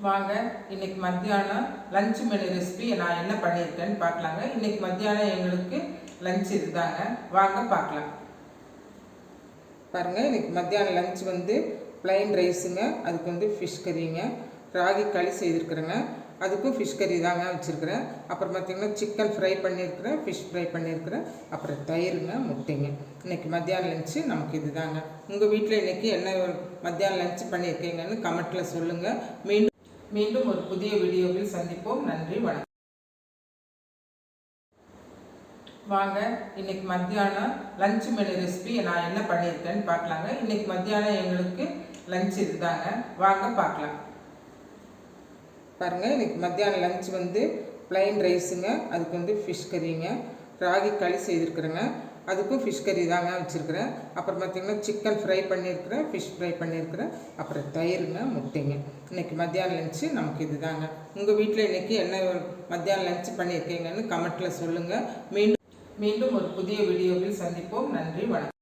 வாங்க இன்னைக்கு மத்தியானம் லஞ்ச் மெனு ரெசிபி நான் என்ன பண்ணியிருக்கேன்னு பார்க்கலாங்க. இன்னைக்கு மத்தியானம் எங்களுக்கு லஞ்ச் இதுதாங்க. வாங்க பார்க்கலாம். பாருங்கள், இன்னைக்கு மத்தியானம் லஞ்ச் பிளைன் ரைஸுங்க, அதுக்கு ஃபிஷ் கறிங்க, ராகி களி செய்திருக்கிறேங்க, அதுக்கும் ஃபிஷ் கறி தாங்க வச்சுருக்கிறேன். அப்புறம் பார்த்திங்கன்னா சிக்கன் ஃப்ரை பண்ணியிருக்கிறேன், ஃபிஷ் ஃப்ரை பண்ணியிருக்கிறேன், அப்புறம் தயிருங்க, முட்டைங்க. இன்றைக்கி மத்தியானம் லஞ்சு நமக்கு இது தாங்க. உங்கள் வீட்டில் இன்றைக்கி என்ன மத்தியானம் லஞ்சு பண்ணியிருக்கீங்கன்னு கமெண்ட்டில் சொல்லுங்கள். மீண்டும் ஒரு புதிய வீடியோவில் சந்திப்போம். நன்றி, வணக்கம். வாங்க இன்னைக்கு மத்தியானம் லஞ்ச் மெனு ரெசிபி நான் என்ன பண்ணியிருக்கேன்னு பார்க்கலாங்க. இன்னைக்கு மத்தியானம் எங்களுக்கு லஞ்ச் இதுதாங்க. வாங்க பார்க்கலாம். பாருங்கள், இன்னைக்கு மத்தியானம் லஞ்ச் பிளைன் ரைஸுங்க, அதுக்கு ஃபிஷ் கறிங்க, ராகி களி செய்திருக்கிறேங்க, அதுக்கும் ஃபிஷ் கறி தாங்க வச்சுருக்கிறேன். அப்புறம் பார்த்திங்கன்னா சிக்கன் ஃப்ரை பண்ணியிருக்கிறேன், ஃபிஷ் ஃப்ரை பண்ணியிருக்கிறேன், அப்புறம் தயிருங்க, முட்டைங்க. இன்றைக்கி மத்தியானம் லஞ்சு நமக்கு இது தாங்க. உங்கள் வீட்டில் இன்றைக்கி என்ன மத்தியானம் லஞ்சு பண்ணியிருக்கீங்கன்னு கமெண்ட்டில் சொல்லுங்கள். மீண்டும் ஒரு புதிய வீடியோவில் சந்திப்போம். நன்றி, வணக்கம்.